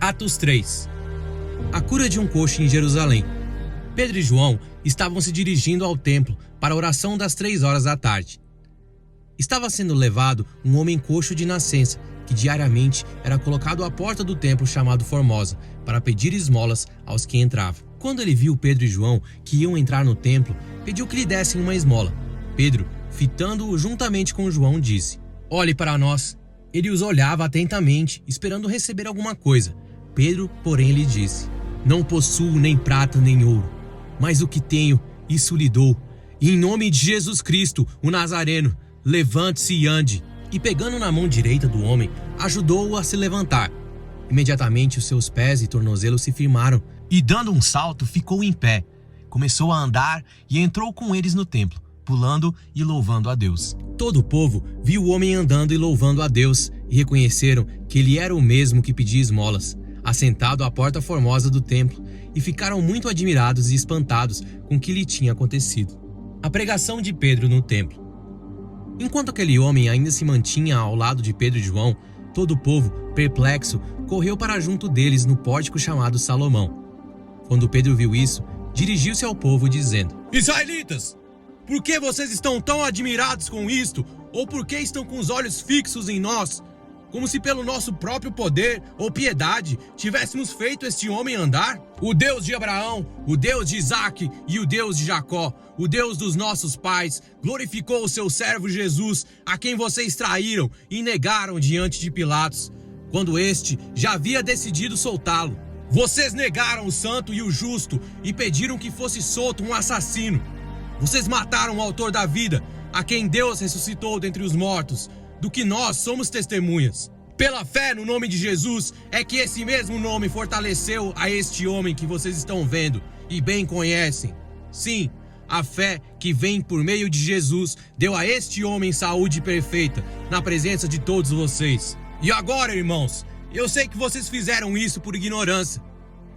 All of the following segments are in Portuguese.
Atos 3. A cura de um coxo em Jerusalém. Pedro e João estavam se dirigindo ao templo para a oração das 3 horas da tarde. Estava sendo levado um homem coxo de nascença, que diariamente era colocado à porta do templo chamado Formosa, para pedir esmolas aos que entravam. Quando ele viu Pedro e João, que iam entrar no templo, pediu que lhe dessem uma esmola. Pedro, fitando-o juntamente com João, disse: "Olhe para nós." Ele os olhava atentamente, esperando receber alguma coisa. Pedro, porém, lhe disse: "Não possuo nem prata nem ouro, mas o que tenho, isso lhe dou. E em nome de Jesus Cristo, o Nazareno, levante-se e ande." E pegando na mão direita do homem, ajudou-o a se levantar. Imediatamente os seus pés e tornozelos se firmaram, e dando um salto, ficou em pé. Começou a andar e entrou com eles no templo, pulando e louvando a Deus. Todo o povo viu o homem andando e louvando a Deus, e reconheceram que ele era o mesmo que pedia esmolas, assentado à porta formosa do templo, e ficaram muito admirados e espantados com o que lhe tinha acontecido. A pregação de Pedro no templo. Enquanto aquele homem ainda se mantinha ao lado de Pedro e João, todo o povo, perplexo, correu para junto deles no pórtico chamado Salomão. Quando Pedro viu isso, dirigiu-se ao povo dizendo: "Israelitas, por que vocês estão tão admirados com isto? Ou por que estão com os olhos fixos em nós? Como se pelo nosso próprio poder ou piedade tivéssemos feito este homem andar? O Deus de Abraão, o Deus de Isaque e o Deus de Jacó, o Deus dos nossos pais, glorificou o seu servo Jesus, a quem vocês traíram e negaram diante de Pilatos, quando este já havia decidido soltá-lo. Vocês negaram o santo e o justo e pediram que fosse solto um assassino. Vocês mataram o autor da vida, a quem Deus ressuscitou dentre os mortos, do que nós somos testemunhas. Pela fé no nome de Jesus é que esse mesmo nome fortaleceu a este homem que vocês estão vendo e bem conhecem. Sim, a fé que vem por meio de Jesus deu a este homem saúde perfeita na presença de todos vocês. E agora, irmãos, eu sei que vocês fizeram isso por ignorância,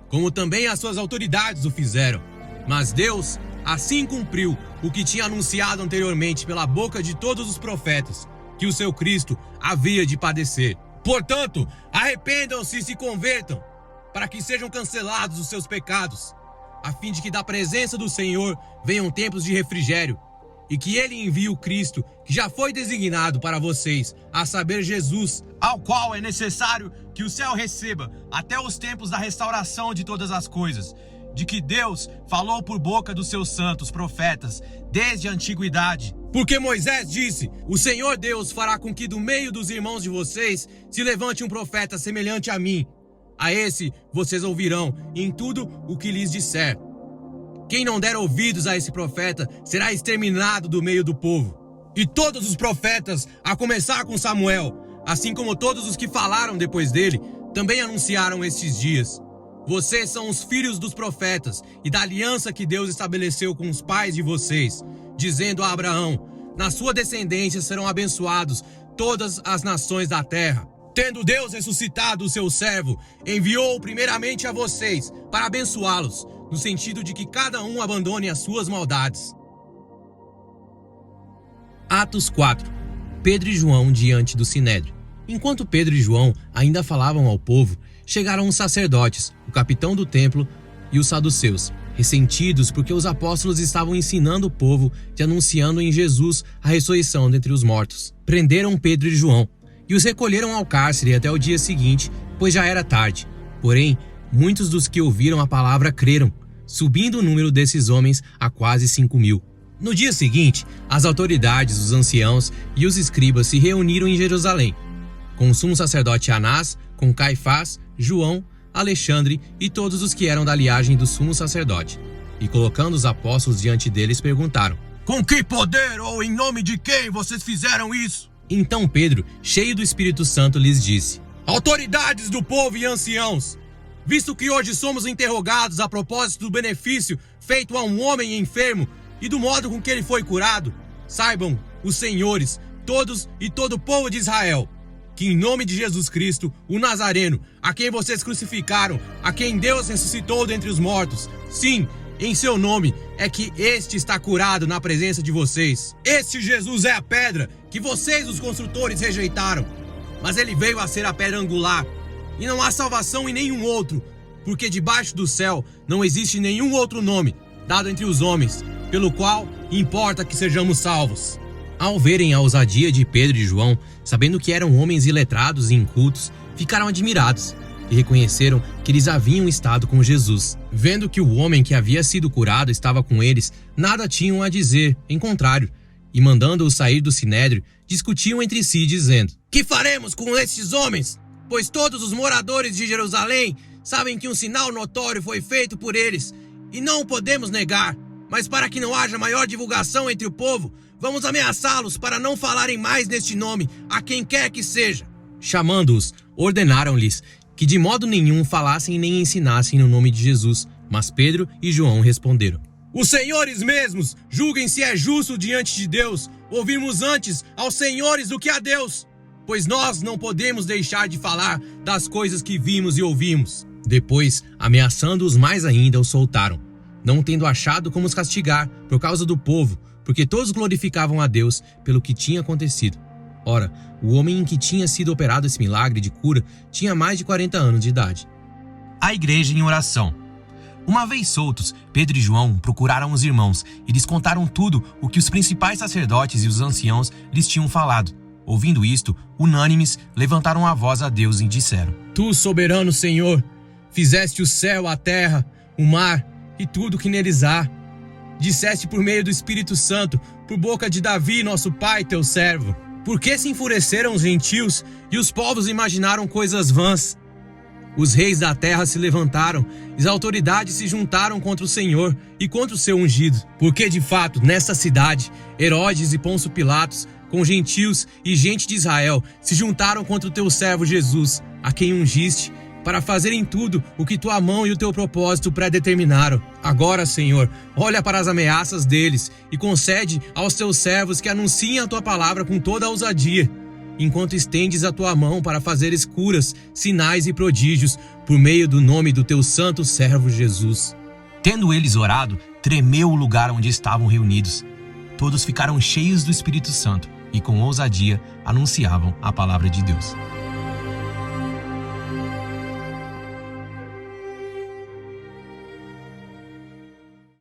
como também as suas autoridades o fizeram. Mas Deus assim cumpriu o que tinha anunciado anteriormente pela boca de todos os profetas, que o seu Cristo havia de padecer. Portanto, arrependam-se e se convertam, para que sejam cancelados os seus pecados, a fim de que da presença do Senhor venham tempos de refrigério, e que Ele envie o Cristo, que já foi designado para vocês, a saber, Jesus, ao qual é necessário que o céu receba até os tempos da restauração de todas as coisas, de que Deus falou por boca dos seus santos profetas desde a antiguidade. Porque Moisés disse: "O Senhor Deus fará com que do meio dos irmãos de vocês se levante um profeta semelhante a mim. A esse vocês ouvirão em tudo o que lhes disser. Quem não der ouvidos a esse profeta será exterminado do meio do povo." E todos os profetas, a começar com Samuel, assim como todos os que falaram depois dele, também anunciaram estes dias. Vocês são os filhos dos profetas e da aliança que Deus estabeleceu com os pais de vocês, dizendo a Abraão: "Na sua descendência serão abençoados todas as nações da terra." Tendo Deus ressuscitado o seu servo, enviou-o primeiramente a vocês para abençoá-los, no sentido de que cada um abandone as suas maldades. Atos 4. Pedro e João diante do Sinédrio. Enquanto Pedro e João ainda falavam ao povo, chegaram os sacerdotes, o capitão do templo e os saduceus, ressentidos porque os apóstolos estavam ensinando o povo e anunciando em Jesus a ressurreição dentre os mortos. Prenderam Pedro e João e os recolheram ao cárcere até o dia seguinte, pois já era tarde. Porém, muitos dos que ouviram a palavra creram, subindo o número desses homens a quase 5.000. No dia seguinte, as autoridades, os anciãos e os escribas se reuniram em Jerusalém, com o sumo sacerdote Anás, com Caifás, João, Alexandre e todos os que eram da linhagem do sumo sacerdote. E colocando os apóstolos diante deles, perguntaram: "Com que poder ou em nome de quem vocês fizeram isso?" Então Pedro, cheio do Espírito Santo, lhes disse: "Autoridades do povo e anciãos, visto que hoje somos interrogados a propósito do benefício feito a um homem enfermo e do modo com que ele foi curado, saibam os senhores, todos e todo o povo de Israel, que em nome de Jesus Cristo, o Nazareno, a quem vocês crucificaram, a quem Deus ressuscitou dentre os mortos, sim, em seu nome, é que este está curado na presença de vocês. Este Jesus é a pedra que vocês, os construtores, rejeitaram, mas ele veio a ser a pedra angular. e não há salvação em nenhum outro, porque debaixo do céu não existe nenhum outro nome dado entre os homens, pelo qual importa que sejamos salvos. Ao verem a ousadia de Pedro e João, sabendo que eram homens iletrados e incultos, ficaram admirados e reconheceram que eles haviam estado com Jesus. Vendo que o homem que havia sido curado estava com eles, nada tinham a dizer, em contrário, e mandando-os sair do sinédrio, discutiam entre si, dizendo: Que faremos com estes homens? Pois todos os moradores de Jerusalém sabem que um sinal notório foi feito por eles, e não o podemos negar. Mas para que não haja maior divulgação entre o povo, vamos ameaçá-los para não falarem mais neste nome a quem quer que seja. Chamando-os, ordenaram-lhes que de modo nenhum falassem nem ensinassem no nome de Jesus. Mas Pedro e João responderam: Os senhores mesmos julguem se é justo diante de Deus ouvirmos antes aos senhores do que a Deus, pois nós não podemos deixar de falar das coisas que vimos e ouvimos. Depois, ameaçando-os mais ainda, os soltaram, não tendo achado como os castigar por causa do povo, porque todos glorificavam a Deus pelo que tinha acontecido. Ora, o homem em que tinha sido operado esse milagre de cura tinha mais de 40 anos de idade. A igreja em oração. Uma vez soltos, Pedro e João procuraram os irmãos e lhes contaram tudo o que os principais sacerdotes e os anciãos lhes tinham falado. Ouvindo isto, unânimes, levantaram a voz a Deus e disseram: Tu, soberano Senhor, fizeste o céu, a terra, o mar e tudo que neles há. Disseste por meio do Espírito Santo, por boca de Davi, nosso pai, teu servo. Por que se enfureceram os gentios e os povos imaginaram coisas vãs? Os reis da terra se levantaram, e as autoridades se juntaram contra o Senhor e contra o seu ungido. Porque, de fato, nesta cidade, Herodes e Pôncio Pilatos, com gentios e gente de Israel, se juntaram contra o teu servo Jesus, a quem ungiste, para fazerem tudo o que tua mão e o teu propósito predeterminaram. Agora, Senhor, olha para as ameaças deles e concede aos teus servos que anunciem a tua palavra com toda a ousadia, enquanto estendes a tua mão para fazeres curas, sinais e prodígios, por meio do nome do teu santo servo Jesus. Tendo eles orado, tremeu o lugar onde estavam reunidos. Todos ficaram cheios do Espírito Santo e com ousadia anunciavam a palavra de Deus.